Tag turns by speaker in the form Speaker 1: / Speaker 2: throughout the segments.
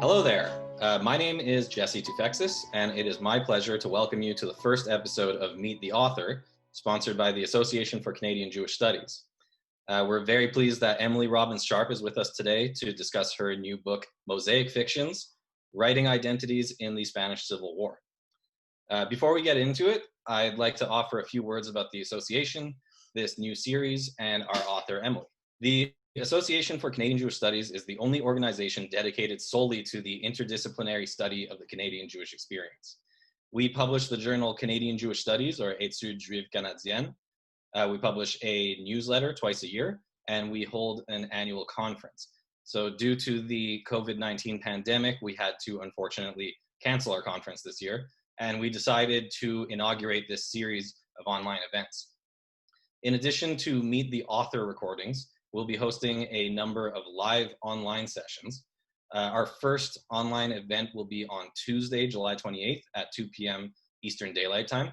Speaker 1: Hello there. My name is Jesse Toufexis, and it is my pleasure to welcome you to the first episode of Meet the Author, sponsored by the Association for Canadian Jewish Studies. We're very pleased that Emily Sharpe is with us today to discuss her new book, Mosaic Fictions, Writing Identities in the Spanish Civil War. Before we get into it, I'd like to offer a few words about the association, this new series, and our author, Emily. The Association for Canadian Jewish Studies is the only organization dedicated solely to the interdisciplinary study of the Canadian Jewish experience. We publish the journal Canadian Jewish Studies, or Études Juives Canadiennes. We publish a newsletter twice a year, and we hold an annual conference. So due to the COVID-19 pandemic, we had to unfortunately cancel our conference this year, and we decided to inaugurate this series of online events. In addition to Meet the Author recordings, we'll be hosting a number of live online sessions. Our first online event will be on Tuesday, July 28th at 2 p.m. Eastern Daylight Time,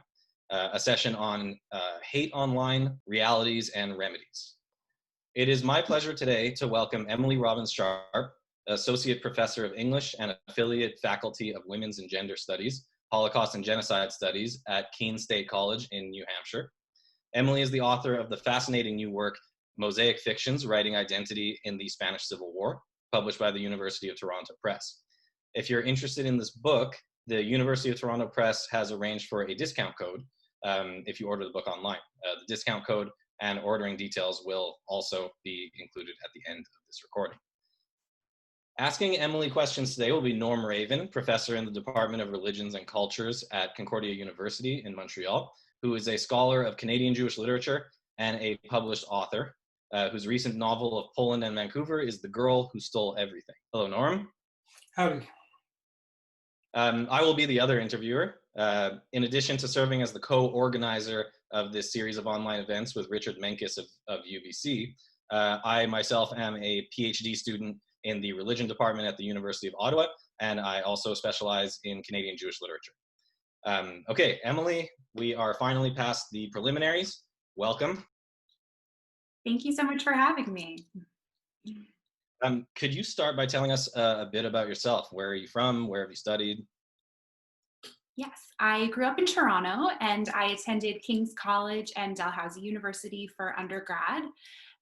Speaker 1: a session on hate online, realities, and remedies. It is my pleasure today to welcome Emily Sharpe, Associate Professor of English and Affiliate Faculty of Women's and Gender Studies, Holocaust and Genocide Studies at Keene State College in New Hampshire. Emily is the author of the fascinating new work, Mosaic Fictions, Writing Identity in the Spanish Civil War, published by the University of Toronto Press. If you're interested in this book, the University of Toronto Press has arranged for a discount code if you order the book online. The discount code and ordering details will also be included at the end of this recording. Asking Emily questions today will be Norm Ravvin, professor in the Department of Religions and Cultures at Concordia University in Montreal, who is a scholar of Canadian Jewish literature and a published author, whose recent novel of Poland and Vancouver is The Girl Who Stole Everything. Hello, Norm.
Speaker 2: Howdy.
Speaker 1: I will be the other interviewer. In addition to serving as the co-organizer of this series of online events with Richard Menkis of UBC, I myself am a PhD student in the religion department at the University of Ottawa, and I also specialize in Canadian Jewish literature. Okay, Emily, we are finally past the preliminaries. Welcome.
Speaker 3: Thank you so much for having me.
Speaker 1: Could you start by telling us a bit about yourself? Where are you from? Where have you studied?
Speaker 3: Yes, I grew up in Toronto and I attended King's College and Dalhousie University for undergrad.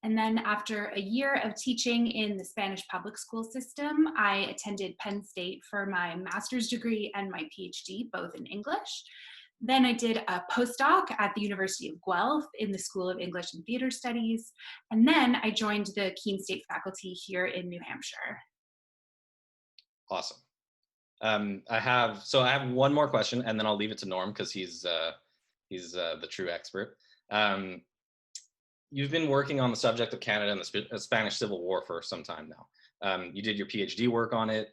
Speaker 3: And then after a year of teaching in the Spanish public school system, I attended Penn State for my master's degree and my PhD, both in English. Then I did a postdoc at the University of Guelph in the School of English and Theater Studies. And then I joined the Keene State faculty here in New Hampshire.
Speaker 1: Awesome. I have one more question, and then I'll leave it to Norm because he's the true expert. You've been working on the subject of Canada and the Spanish Civil War for some time now. You did your PhD work on it.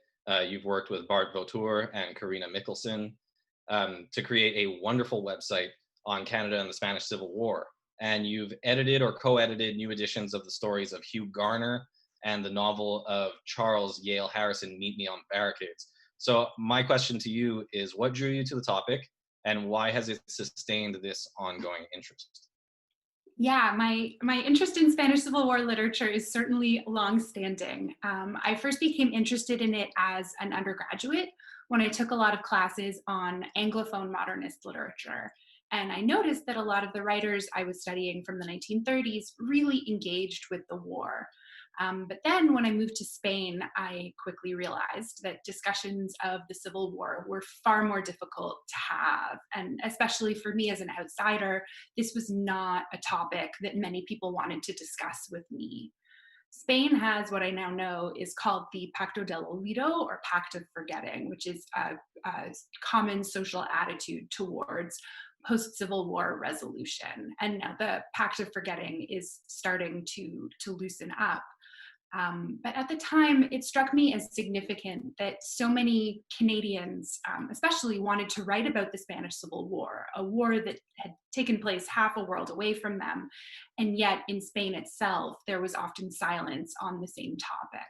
Speaker 1: You've worked with Bart Vautour and Karina Mikkelsen to create a wonderful website on Canada and the Spanish Civil War. And you've edited or co-edited new editions of the stories of Hugh Garner and the novel of Charles Yale Harrison, Meet Me on Barricades. So my question to you is, what drew you to the topic and why has it sustained this ongoing interest?
Speaker 3: Yeah, my interest in Spanish Civil War literature is certainly longstanding. I first became interested in it as an undergraduate when I took a lot of classes on Anglophone modernist literature. And I noticed that a lot of the writers I was studying from the 1930s really engaged with the war. But then when I moved to Spain, I quickly realized that discussions of the Civil War were far more difficult to have. And especially for me as an outsider, this was not a topic that many people wanted to discuss with me. Spain has what I now know is called the Pacto del Olvido, or Pact of Forgetting, which is a common social attitude towards post-Civil War resolution. And now the Pact of Forgetting is starting to loosen up. But at the time, it struck me as significant that so many Canadians, especially, wanted to write about the Spanish Civil War, a war that had taken place half a world away from them. And yet in Spain itself, there was often silence on the same topic.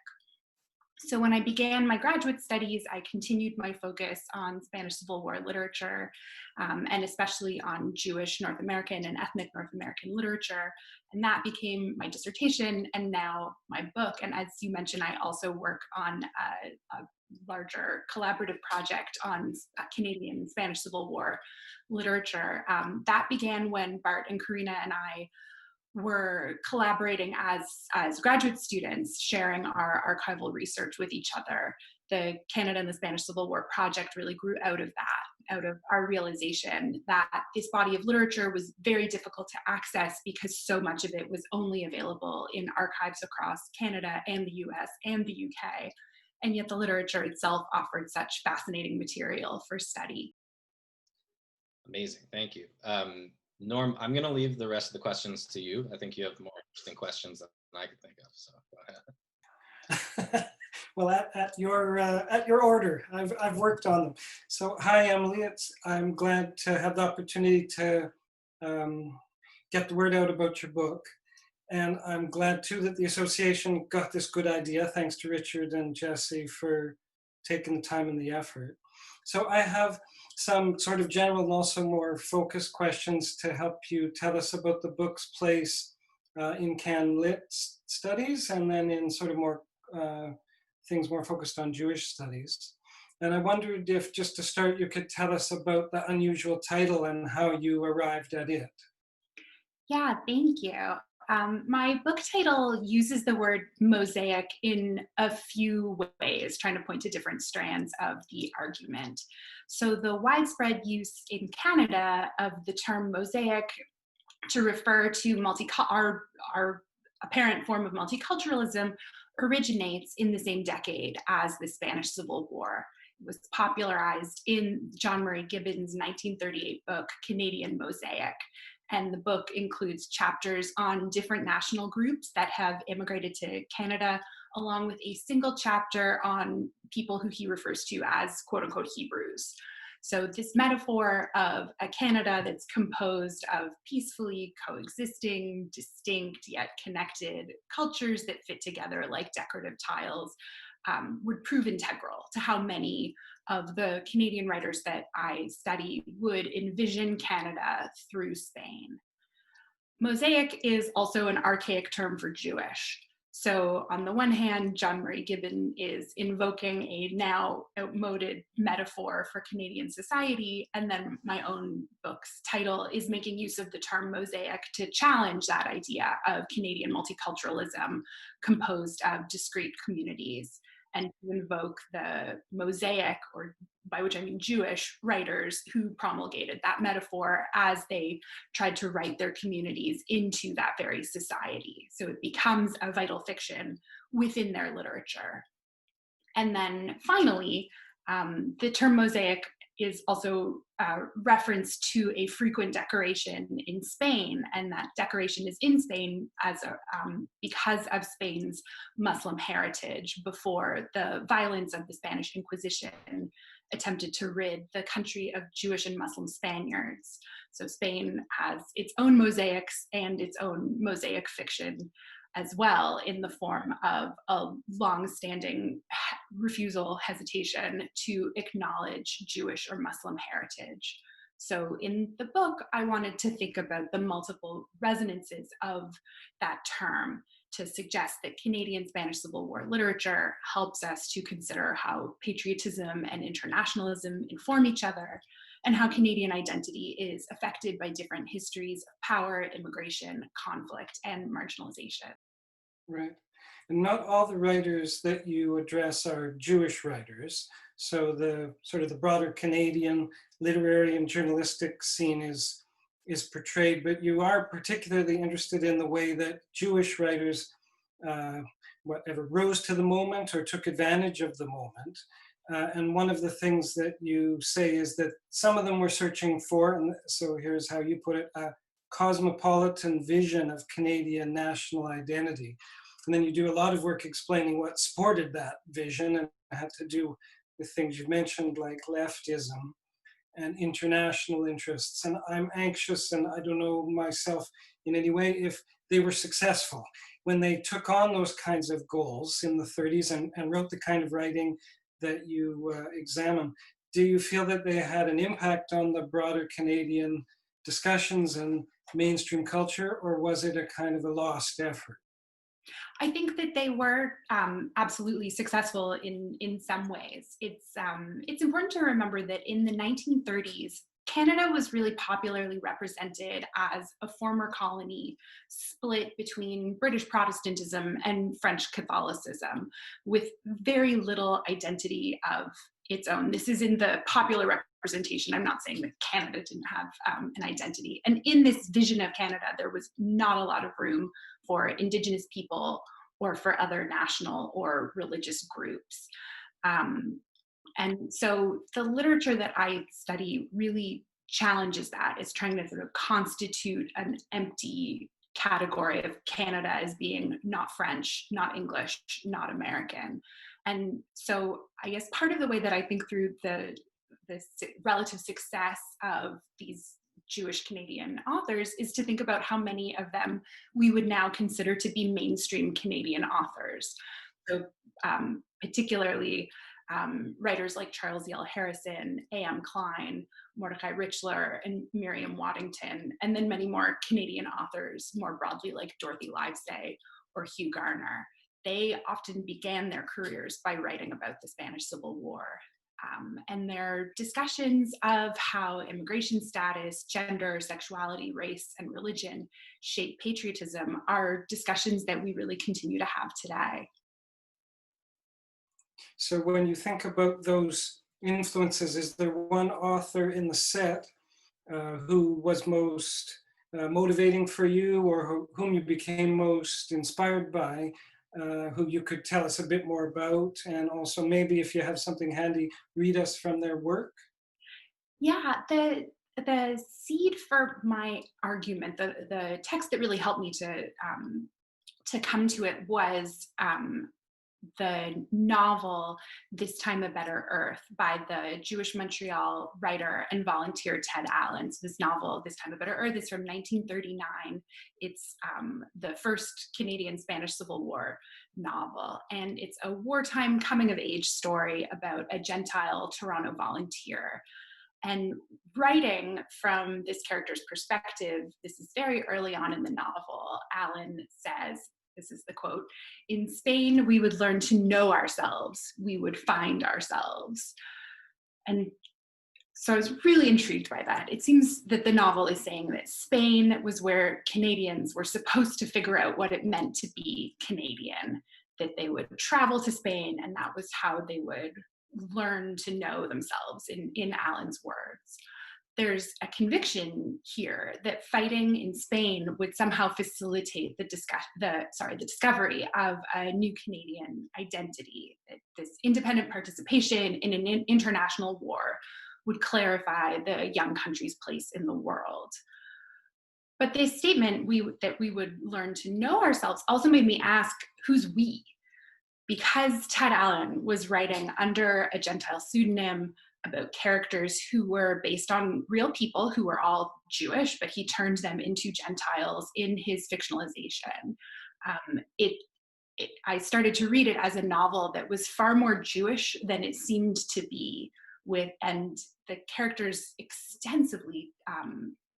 Speaker 3: So when I began my graduate studies, I continued my focus on Spanish Civil War literature, and especially on Jewish North American and ethnic North American literature. And that became my dissertation and now my book. And as you mentioned, I also work on a larger collaborative project on Canadian Spanish Civil War literature. That began when Bart and Karina and I were collaborating as graduate students, sharing our archival research with each other. The Canada and the Spanish Civil War project really grew out of that, out of our realization that this body of literature was very difficult to access because so much of it was only available in archives across Canada and the US and the UK. And yet the literature itself offered such fascinating material for study.
Speaker 1: Amazing, thank you. Norm, I'm going to leave the rest of the questions to you. I think you have more interesting questions than I could think of, so go ahead.
Speaker 2: Well, at your order, I've worked on them. So, hi, Emily. I'm glad to have the opportunity to get the word out about your book, and I'm glad too that the association got this good idea. Thanks to Richard and Jesse for taking the time and the effort. So, I have some sort of general and also more focused questions to help you tell us about the book's place in Can Lit studies, and then in sort of more things more focused on Jewish studies. And I wondered if, just to start, you could tell us about the unusual title and how you arrived at it.
Speaker 3: Yeah, thank you. My book title uses the word mosaic in a few ways, trying to point to different strands of the argument. So the widespread use in Canada of the term mosaic to refer to our apparent form of multiculturalism originates in the same decade as the Spanish Civil War. It was popularized in John Murray Gibbon's 1938 book, Canadian Mosaic. And the book includes chapters on different national groups that have immigrated to Canada, along with a single chapter on people who he refers to as quote unquote Hebrews. So this metaphor of a Canada that's composed of peacefully coexisting, distinct yet connected cultures that fit together like decorative tiles would prove integral to how many of the Canadian writers that I study would envision Canada through Spain. Mosaic is also an archaic term for Jewish. So on the one hand, John Murray Gibbon is invoking a now outmoded metaphor for Canadian society, and then my own book's title is making use of the term mosaic to challenge that idea of Canadian multiculturalism composed of discrete communities, and to invoke the mosaic, or by which I mean Jewish writers who promulgated that metaphor as they tried to write their communities into that very society. So it becomes a vital fiction within their literature. And then finally, the term mosaic is also reference to a frequent decoration in Spain, and that decoration is in Spain as because of Spain's Muslim heritage before the violence of the Spanish Inquisition attempted to rid the country of Jewish and Muslim Spaniards. So Spain has its own mosaics and its own mosaic fiction as well, in the form of a long-standing hesitation to acknowledge Jewish or Muslim heritage. So in the book, I wanted to think about the multiple resonances of that term to suggest that Canadian Spanish Civil War literature helps us to consider how patriotism and internationalism inform each other, and how Canadian identity is affected by different histories of power, immigration, conflict, and marginalization.
Speaker 2: Right. And not all the writers that you address are Jewish writers. So the sort of the broader Canadian literary and journalistic scene is portrayed, but you are particularly interested in the way that Jewish writers whatever rose to the moment or took advantage of the moment. And one of the things that you say is that some of them were searching for, and so here's how you put it, a cosmopolitan vision of Canadian national identity. And then you do a lot of work explaining what supported that vision, and had to do with things you mentioned like leftism and international interests. And I'm anxious, and I don't know myself in any way if they were successful when they took on those kinds of goals in the 30s and wrote the kind of writing that you examine. Do you feel that they had an impact on the broader Canadian discussions and mainstream culture, or was it a kind of a lost effort?
Speaker 3: I think that they were absolutely successful in some ways. It's important to remember that in the 1930s, Canada was really popularly represented as a former colony split between British Protestantism and French Catholicism, with very little identity of its own. This is in the popular representation. I'm not saying that Canada didn't have an identity. And in this vision of Canada, there was not a lot of room for Indigenous people or for other national or religious groups. And so the literature that I study really challenges that. It's trying to sort of constitute an empty category of Canada as being not French, not English, not American. And so I guess part of the way that I think through the relative success of these Jewish Canadian authors is to think about how many of them we would now consider to be mainstream Canadian authors. So particularly writers like Charles Yale Harrison, A.M. Klein, Mordecai Richler, and Miriam Waddington, and then many more Canadian authors more broadly like Dorothy Livesay or Hugh Garner. They often began their careers by writing about the Spanish Civil War. And their discussions of how immigration status, gender, sexuality, race, and religion shape patriotism are discussions that we really continue to have today.
Speaker 2: So when you think about those influences, is there one author in the set who was most motivating for you, or whom you became most inspired by, who you could tell us a bit more about? And also maybe if you have something handy, read us from their work.
Speaker 3: Yeah, the seed for my argument, the text that really helped me to come to it was the novel This Time a Better Earth by the Jewish Montreal writer and volunteer Ted Allen. So this novel, This Time a Better Earth, is from 1939. It's the first Canadian Spanish Civil War novel, and it's a wartime coming-of-age story about a Gentile Toronto volunteer. And writing from this character's perspective, this is very early on in the novel, Allen says, this is the quote, "In Spain, we would learn to know ourselves. We would find ourselves." And so I was really intrigued by that. It seems that the novel is saying that Spain was where Canadians were supposed to figure out what it meant to be Canadian, that they would travel to Spain, and that was how they would learn to know themselves, in Allen's words. There's a conviction here that fighting in Spain would somehow facilitate the discovery of a new Canadian identity, that this independent participation in an international war would clarify the young country's place in the world. But this statement, that we would learn to know ourselves, also made me ask, who's we? Because Ted Allen was writing under a Gentile pseudonym about characters who were based on real people who were all Jewish, but he turned them into Gentiles in his fictionalization. I started to read it as a novel that was far more Jewish than it seemed to be, and the characters extensively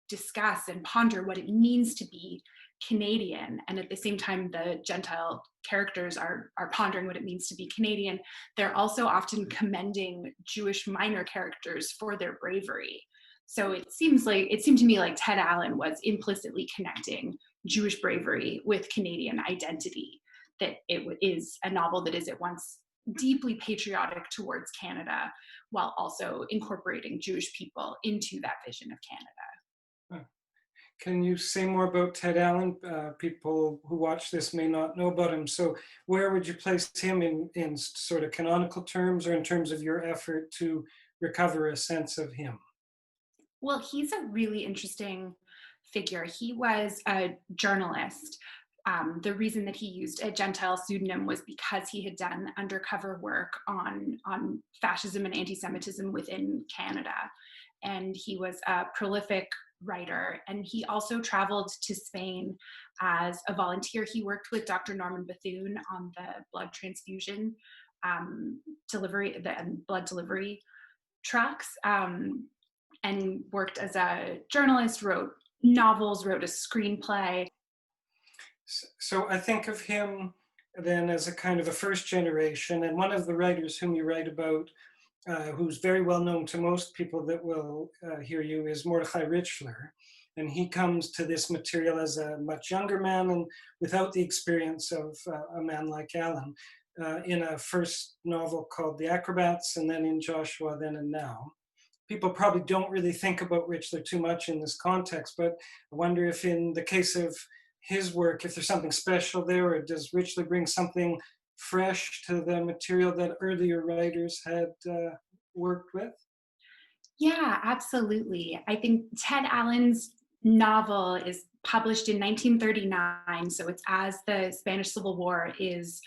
Speaker 3: discuss and ponder what it means to be Canadian, and at the same time the Gentile characters are pondering what it means to be Canadian. They're also often commending Jewish minor characters for their bravery. So it seemed to me like Ted Allen was implicitly connecting Jewish bravery with Canadian identity, that it is a novel that is at once deeply patriotic towards Canada while also incorporating Jewish people into that vision of Canada.
Speaker 2: Can you say more about Ted Allen? People who watch this may not know about him. So where would you place him in sort of canonical terms, or in terms of your effort to recover a sense of him?
Speaker 3: Well, he's a really interesting figure. He was a journalist. The reason that he used a Gentile pseudonym was because he had done undercover work on fascism and anti-Semitism within Canada. And he was a prolific writer, and he also traveled to Spain as a volunteer. He worked with Dr. Norman Bethune on the blood transfusion delivery, the blood delivery trucks, and worked as a journalist, wrote novels, wrote a screenplay.
Speaker 2: So I think of him then as a kind of a first generation, and one of the writers whom you write about, who's very well known to most people that will hear you, is Mordecai Richler. And he comes to this material as a much younger man and without the experience of a man like Alan, in a first novel called The Acrobats, and then in Joshua Then and Now. People probably don't really think about Richler too much in this context, but I wonder if in the case of his work, if there's something special there, or does Richler bring something fresh to the material that earlier writers had worked with?
Speaker 3: Yeah, absolutely. I think Ted Allen's novel is published in 1939, so it's as the Spanish Civil War is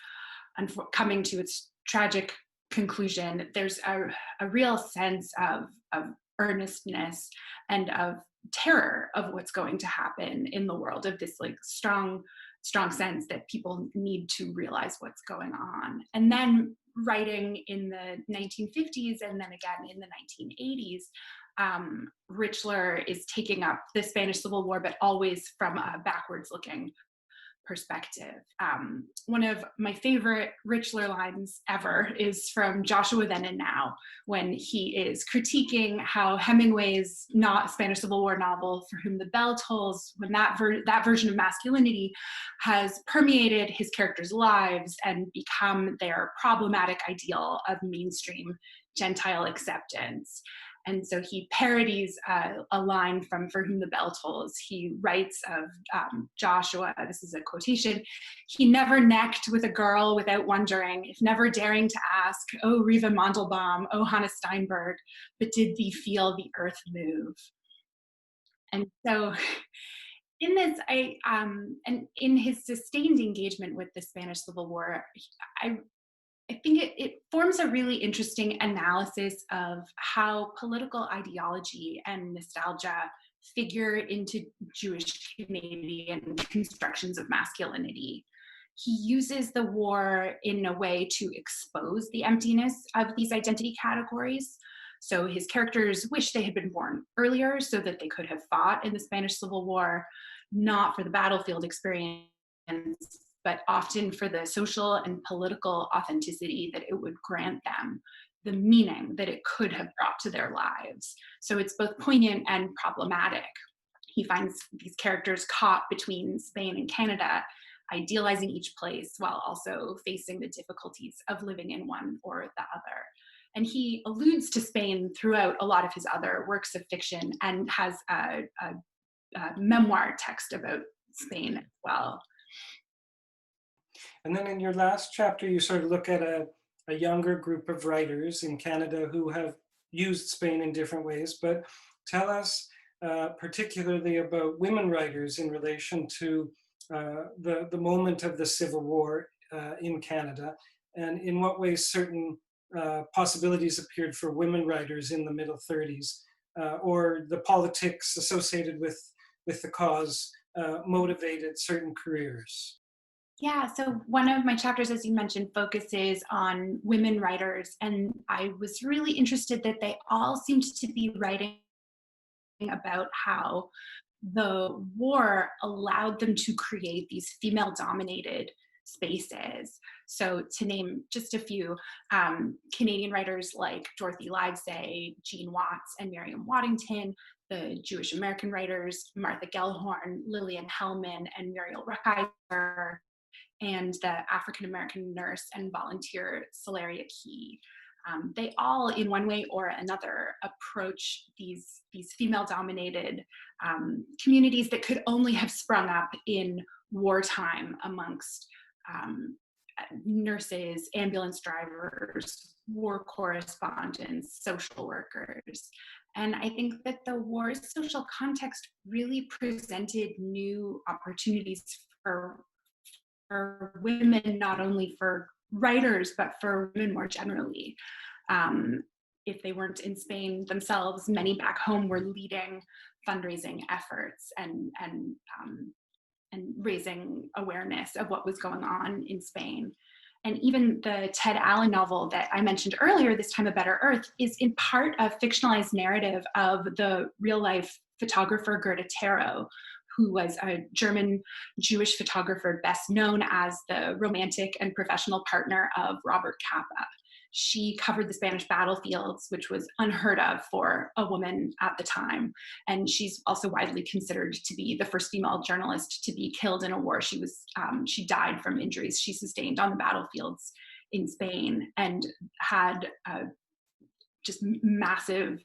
Speaker 3: coming to its tragic conclusion. There's a real sense of earnestness and of terror of what's going to happen in the world, of this like strong sense that people need to realize what's going on. And then writing in the 1950s and then again in the 1980s, Richler is taking up the Spanish Civil War, but always from a backwards looking perspective. One of my favorite Richler lines ever is from Joshua Then and Now, when he is critiquing how Hemingway's Spanish Civil War novel, For Whom the Bell Tolls, when that version of masculinity has permeated his characters' lives and become their problematic ideal of mainstream Gentile acceptance. And so he parodies a line from For Whom the Bell Tolls. He writes of Joshua, this is a quotation, "He never necked with a girl without wondering, if never daring to ask, oh, Riva Mandelbaum, oh, Hannah Steinberg, but did thee feel the earth move?" And so in this, and in his sustained engagement with the Spanish Civil War, I think it forms a really interesting analysis of how political ideology and nostalgia figure into Jewish Canadian constructions of masculinity. He uses the war in a way to expose the emptiness of these identity categories. So his characters wish they had been born earlier so that they could have fought in the Spanish Civil War, not for the battlefield experience, but often for the social and political authenticity that it would grant them, the meaning that it could have brought to their lives. So it's both poignant and problematic. He finds these characters caught between Spain and Canada, idealizing each place while also facing the difficulties of living in one or the other. And he alludes to Spain throughout a lot of his other works of fiction and has a memoir text about Spain as well.
Speaker 2: And then in your last chapter, you sort of look at a younger group of writers in Canada who have used Spain in different ways, but tell us particularly about women writers in relation to the moment of the Civil War in Canada, and in what ways certain possibilities appeared for women writers in the middle 30s, or the politics associated with the cause motivated certain careers.
Speaker 3: Yeah, so one of my chapters, as you mentioned, focuses on women writers, and I was really interested that they all seemed to be writing about how the war allowed them to create these female-dominated spaces. So to name just a few, Canadian writers like Dorothy Livesay, Jean Watts, and Miriam Waddington, the Jewish American writers Martha Gellhorn, Lillian Hellman, and Muriel Rukeyser, and the African-American nurse and volunteer Celeria Key. They all, in one way or another, approach these female-dominated communities that could only have sprung up in wartime amongst nurses, ambulance drivers, war correspondents, social workers. And I think that the war's social context really presented new opportunities for women, not only for writers, but for women more generally. If they weren't in Spain themselves, many back home were leading fundraising efforts and raising awareness of what was going on in Spain. And even the Ted Allen novel that I mentioned earlier, This Time a Better Earth, is in part a fictionalized narrative of the real life photographer Gerda Taro, who was a German Jewish photographer best known as the romantic and professional partner of Robert Capa. She covered the Spanish battlefields, which was unheard of for a woman at the time. And she's also widely considered to be the first female journalist to be killed in a war. She died from injuries she sustained on the battlefields in Spain, and had just massive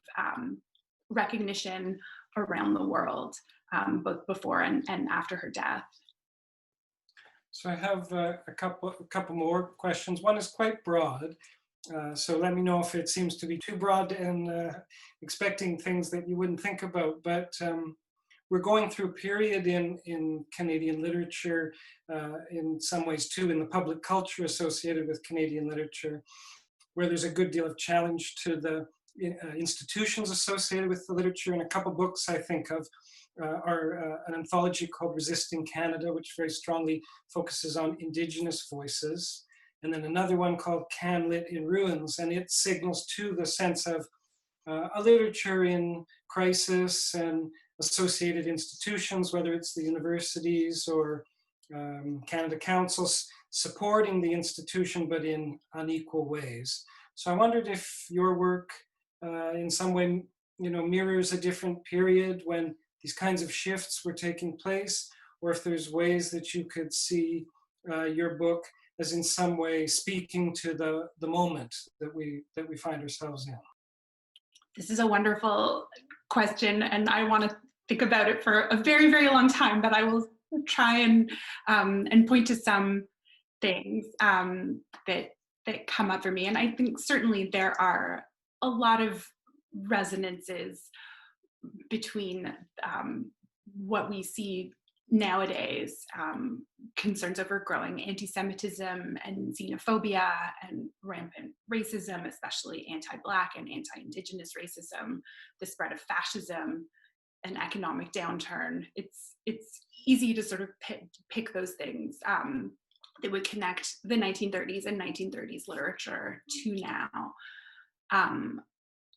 Speaker 3: recognition around the world, both before and after her death.
Speaker 2: So I have a couple more questions. One is quite broad. So let me know if it seems to be too broad and expecting things that you wouldn't think about. But we're going through a period in Canadian literature, in some ways too, in the public culture associated with Canadian literature, where there's a good deal of challenge to the institutions associated with the literature. And a couple books I think of are an anthology called Resisting Canada, which very strongly focuses on Indigenous voices. And then another one called Can Lit in Ruins, and it signals to the sense of a literature in crisis and associated institutions, whether it's the universities or Canada Councils, supporting the institution, but in unequal ways. So I wondered if your work in some way, mirrors a different period when these kinds of shifts were taking place, or if there's ways that you could see your book as in some way speaking to the moment that we find ourselves in.
Speaker 3: This is a wonderful question, and I want to think about it for a very, very long time, but I will try and point to some things that come up for me. And I think certainly there are a lot of resonances between what we see nowadays, concerns over growing anti-Semitism and xenophobia and rampant racism, especially anti-Black and anti-Indigenous racism, the spread of fascism, an economic downturn. It's easy to sort of pick those things that would connect the 1930s and 1930s literature to now.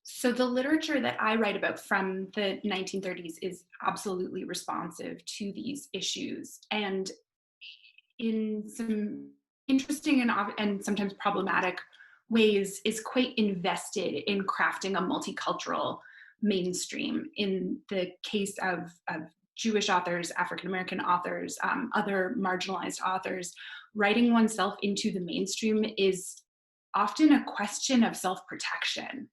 Speaker 3: So the literature that I write about from the 1930s is absolutely responsive to these issues, and in some interesting and sometimes problematic ways is quite invested in crafting a multicultural mainstream. In the case of Jewish authors, African-American authors, other marginalized authors, writing oneself into the mainstream is often a question of self-protection.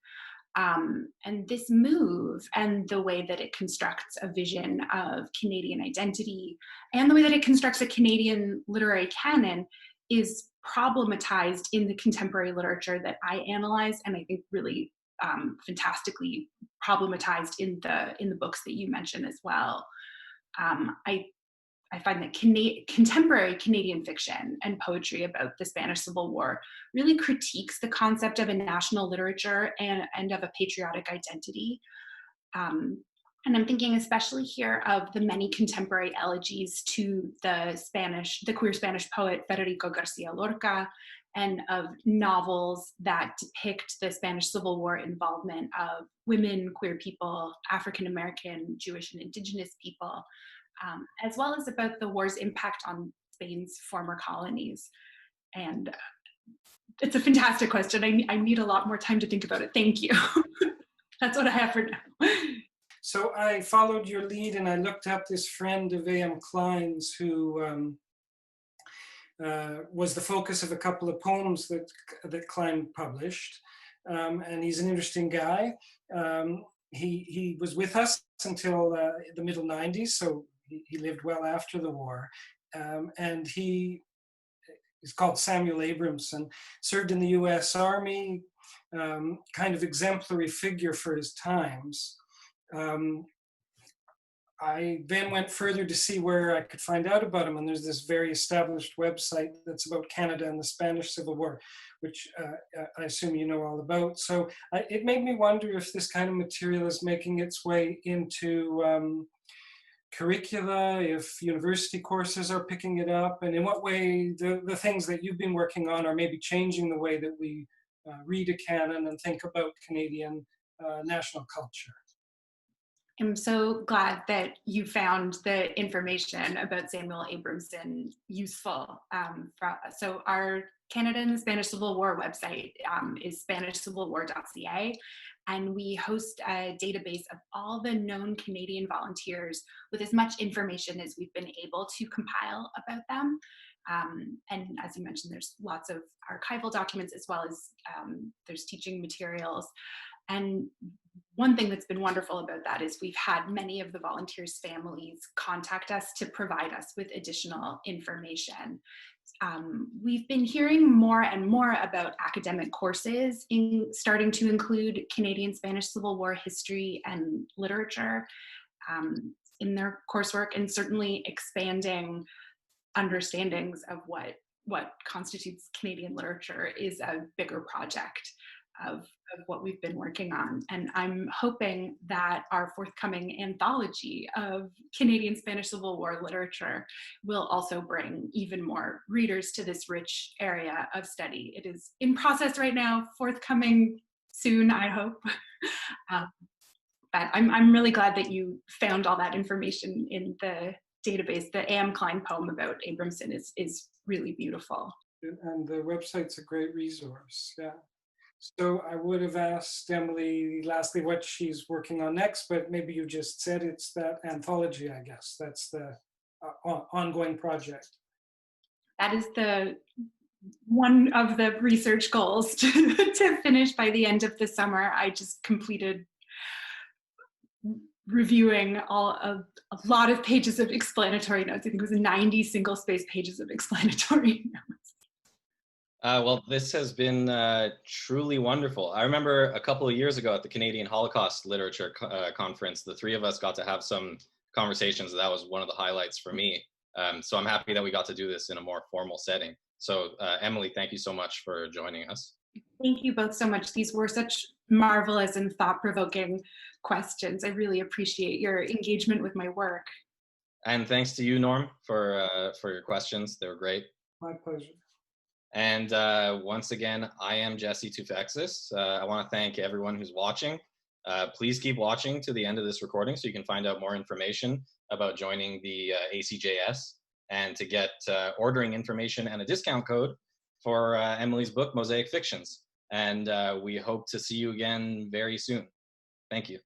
Speaker 3: And this move and the way that it constructs a vision of Canadian identity and the way that it constructs a Canadian literary canon is problematized in the contemporary literature that I analyze, and I think really fantastically problematized in the books that you mentioned as well. I find that contemporary Canadian fiction and poetry about the Spanish Civil War really critiques the concept of a national literature and of a patriotic identity. And I'm thinking especially here of the many contemporary elegies to the queer Spanish poet Federico Garcia Lorca, and of novels that depict the Spanish Civil War involvement of women, queer people, African-American, Jewish, and Indigenous people, as well as about the war's impact on Spain's former colonies. And it's a fantastic question. I need a lot more time to think about it. Thank you. That's what I have for now.
Speaker 2: So I followed your lead and I looked up this friend of A.M. Klein's who was the focus of a couple of poems that Klein published. And he's an interesting guy. He was with us until the middle 90s, so he lived well after the war. And he's called Samuel Abramson, served in the US Army, kind of exemplary figure for his times. I then went further to see where I could find out about him, and there's this very established website that's about Canada and the Spanish Civil War, which I assume you know all about. So it made me wonder if this kind of material is making its way into curricula, if university courses are picking it up, and in what way the things that you've been working on are maybe changing the way that we read a canon and think about Canadian national culture.
Speaker 3: I'm so glad that you found the information about Samuel Abramson useful. So our Canada and the Spanish Civil War website is SpanishCivilWar.ca, and we host a database of all the known Canadian volunteers with as much information as we've been able to compile about them. And as you mentioned, there's lots of archival documents as well as there's teaching materials. And one thing that's been wonderful about that is we've had many of the volunteers' families contact us to provide us with additional information. We've been hearing more and more about academic courses starting to include Canadian Spanish Civil War history and literature in their coursework, and certainly expanding understandings of what constitutes Canadian literature is a bigger project of what we've been working on. And I'm hoping that our forthcoming anthology of Canadian Spanish Civil War literature will also bring even more readers to this rich area of study. It is in process right now, forthcoming soon, I hope. But I'm really glad that you found all that information in the database. The A.M. Klein poem about Abramson is really beautiful.
Speaker 2: And the website's a great resource, yeah. So I would have asked Emily lastly what she's working on next, but maybe you just said it's that anthology, I guess. That's the ongoing project.
Speaker 3: That is one of the research goals to finish by the end of the summer. I just completed reviewing a lot of pages of explanatory notes. I think it was 90 single-space pages of explanatory notes.
Speaker 1: Well, this has been truly wonderful. I remember a couple of years ago at the Canadian Holocaust Literature Conference, the three of us got to have some conversations. That was one of the highlights for me. So I'm happy that we got to do this in a more formal setting. So Emily, thank you so much for joining us.
Speaker 3: Thank you both so much. These were such marvelous and thought-provoking questions. I really appreciate your engagement with my work.
Speaker 1: And thanks to you, Norm, for your questions. They were great.
Speaker 2: My pleasure.
Speaker 1: And once again, I am Jesse Toufexis. I want to thank everyone who's watching. Please keep watching to the end of this recording so you can find out more information about joining the ACJS and to get ordering information and a discount code for Emily's book, Mosaic Fictions. And we hope to see you again very soon. Thank you.